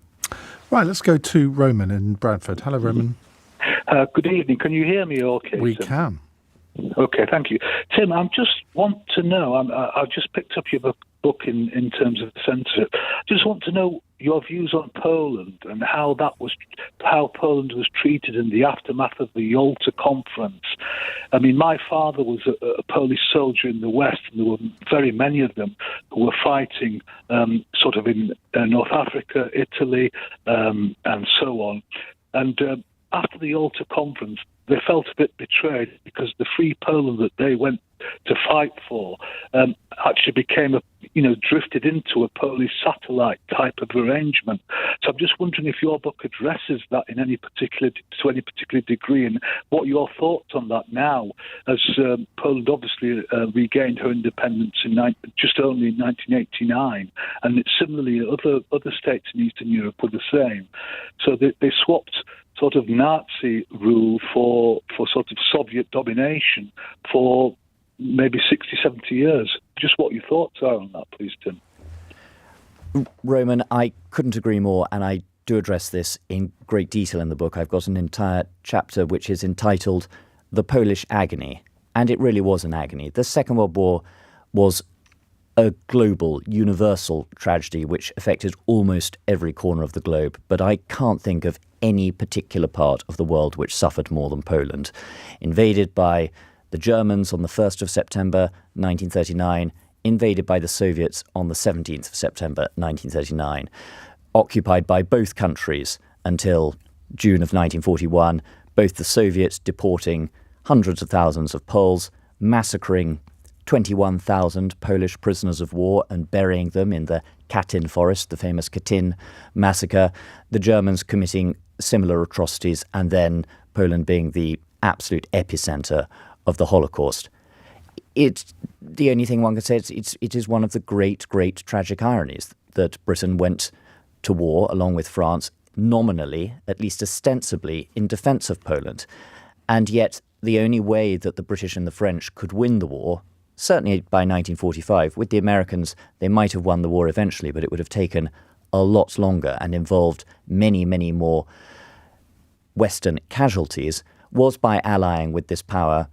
Right, let's go to Roman in Bradford. Hello, Roman. Good evening. Can you hear me okay? We can. Okay, thank you. Tim, I just want to know, I've just picked up your book in terms of censorship. Just want to know your views on Poland and how Poland was treated in the aftermath of the Yalta Conference. I mean, my father was a Polish soldier in the West, and there were very many of them who were fighting sort of in North Africa, Italy, and so on. And after the Yalta Conference, they felt a bit betrayed because the free Poland that they went to fight for actually became drifted into a Polish satellite type of arrangement. So I'm just wondering if your book addresses that to any particular degree, and what your thoughts on that now, as Poland obviously regained her independence just only in 1989, and it's similarly other states in Eastern Europe were the same. So they swapped sort of Nazi rule for sort of Soviet domination for maybe 60, 70 years. Just what your thoughts are on that, please, Tim. Roman, I couldn't agree more, and I do address this in great detail in the book. I've got an entire chapter which is entitled The Polish Agony, and it really was an agony. The Second World War was a global, universal tragedy which affected almost every corner of the globe, but I can't think of any particular part of the world which suffered more than Poland. Invaded by the Germans on the 1st of September 1939, invaded by the Soviets on the 17th of September 1939, occupied by both countries until June of 1941, both the Soviets deporting hundreds of thousands of Poles, massacring 21,000 Polish prisoners of war and burying them in the Katyn forest, the famous Katyn massacre, the Germans committing similar atrocities and then Poland being the absolute epicenter of the Holocaust. It's the only thing one can say. It is one of the great tragic ironies that Britain went to war along with France, nominally, at least ostensibly, in defence of Poland. And yet the only way that the British and the French could win the war, certainly by 1945, with the Americans, they might have won the war eventually, but it would have taken a lot longer and involved many more Western casualties, was by allying with this power,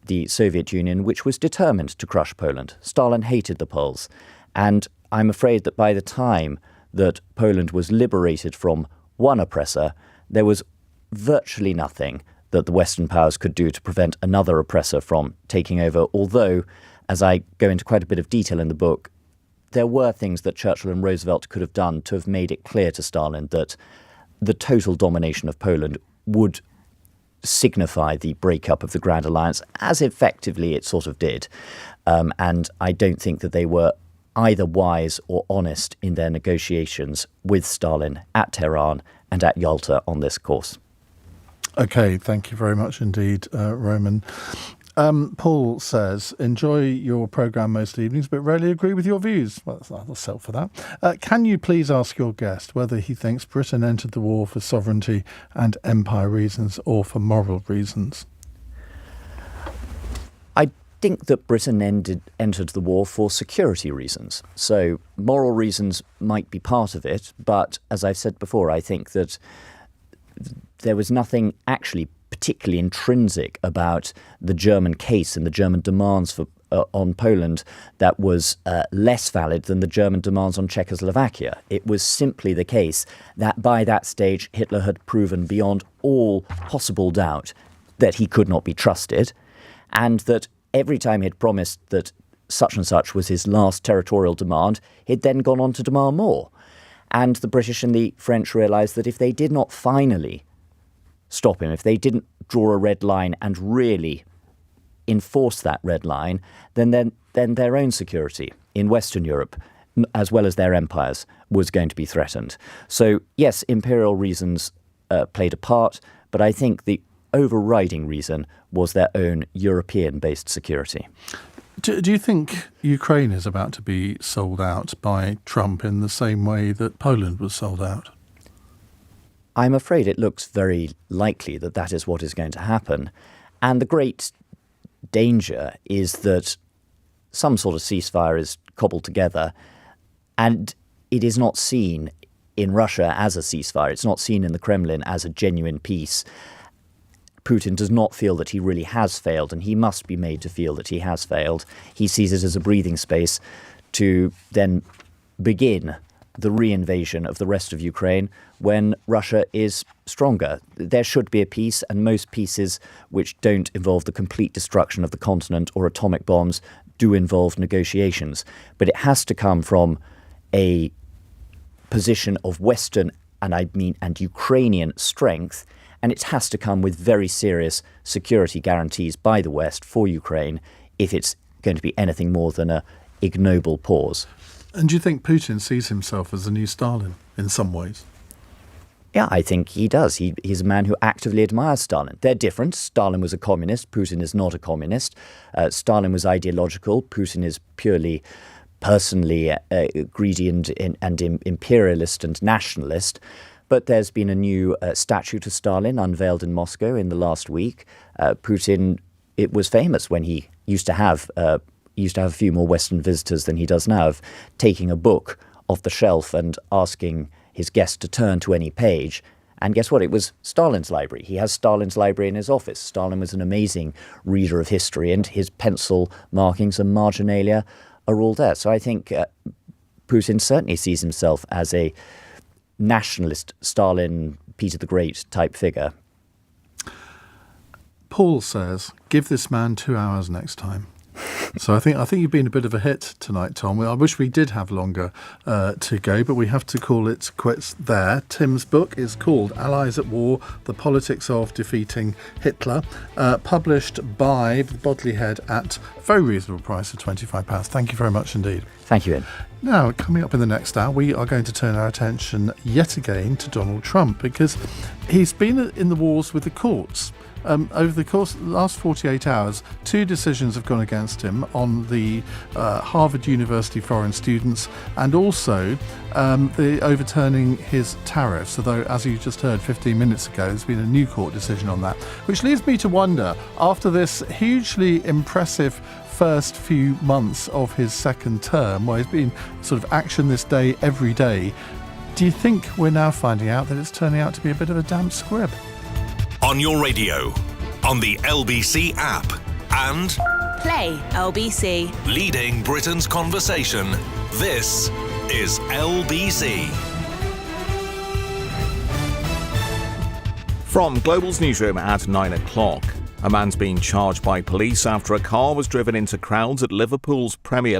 the Soviet Union, which was determined to crush Poland. Stalin hated the Poles. And I'm afraid that by the time that Poland was liberated from one oppressor, there was virtually nothing that the Western powers could do to prevent another oppressor from taking over, although, as I go into quite a bit of detail in the book, there were things that Churchill and Roosevelt could have done to have made it clear to Stalin that the total domination of Poland would signify the breakup of the Grand Alliance, as effectively it sort of did. And I don't think that they were either wise or honest in their negotiations with Stalin at Tehran and at Yalta on this course. OK, thank you very much indeed, Roman. Paul says, enjoy your programme most evenings, but rarely agree with your views. Well, I'll settle for that. Can you please ask your guest whether he thinks Britain entered the war for sovereignty and empire reasons or for moral reasons? I think that Britain entered the war for security reasons. So moral reasons might be part of it, but as I've said before, I think that there was nothing actually particularly intrinsic about the German case and the German demands for on Poland that was less valid than the German demands on Czechoslovakia. It was simply the case that by that stage Hitler had proven beyond all possible doubt that he could not be trusted, and that every time he'd promised that such and such was his last territorial demand, he'd then gone on to demand more. And the British and the French realised that if they did not finally stop him, if they didn't draw a red line and really enforce that red line, then their own security in Western Europe, as well as their empires, was going to be threatened. So yes, imperial reasons played a part, but I think the overriding reason was their own European-based security. Do you think Ukraine is about to be sold out by Trump in the same way that Poland was sold out? I'm afraid it looks very likely that that is what is going to happen. And the great danger is that some sort of ceasefire is cobbled together and it is not seen in Russia as a ceasefire. It's not seen in the Kremlin as a genuine peace. Putin does not feel that he really has failed, and he must be made to feel that he has failed. He sees it as a breathing space to then begin the reinvasion of the rest of Ukraine when Russia is stronger. There should be a peace, and most peaces which don't involve the complete destruction of the continent or atomic bombs do involve negotiations. But it has to come from a position of Western and Ukrainian strength, and it has to come with very serious security guarantees by the West for Ukraine if it's going to be anything more than a ignoble pause. And do you think Putin sees himself as the new Stalin in some ways? Yeah, I think he does. He's a man who actively admires Stalin. They're different. Stalin was a communist. Putin is not a communist. Stalin was ideological. Putin is purely personally greedy and imperialist and nationalist. But there's been a new statue to Stalin unveiled in Moscow in the last week. Putin, it was famous when he used to have a few more Western visitors than he does now, of taking a book off the shelf and asking his guest to turn to any page. And guess what? It was Stalin's library. He has Stalin's library in his office. Stalin was an amazing reader of history, and his pencil markings and marginalia are all there. So I think Putin certainly sees himself as a nationalist, Stalin, Peter the Great type figure. Paul says, give this man 2 hours next time. So I think you've been a bit of a hit tonight, Tom. I wish we did have longer to go, but we have to call it quits there. Tim's book is called Allies at War, The Politics of Defeating Hitler, published by Bodley Head at a very reasonable price of £25. Thank you very much indeed. Thank you, Ian. Now, coming up in the next hour, we are going to turn our attention yet again to Donald Trump, because he's been in the wars with the courts. Over the course of the last 48 hours, 2 decisions have gone against him on the Harvard University foreign students, and also the overturning his tariffs, although, as you just heard 15 minutes ago, there's been a new court decision on that, which leads me to wonder, after this hugely impressive first few months of his second term, where he's been sort of action this day every day, do you think we're now finding out that it's turning out to be a bit of a damp squib? On your radio, on the LBC app, and Play LBC. leading Britain's conversation. This is LBC. From Global's newsroom at 9 o'clock. A man's been charged by police after a car was driven into crowds at Liverpool's Premier League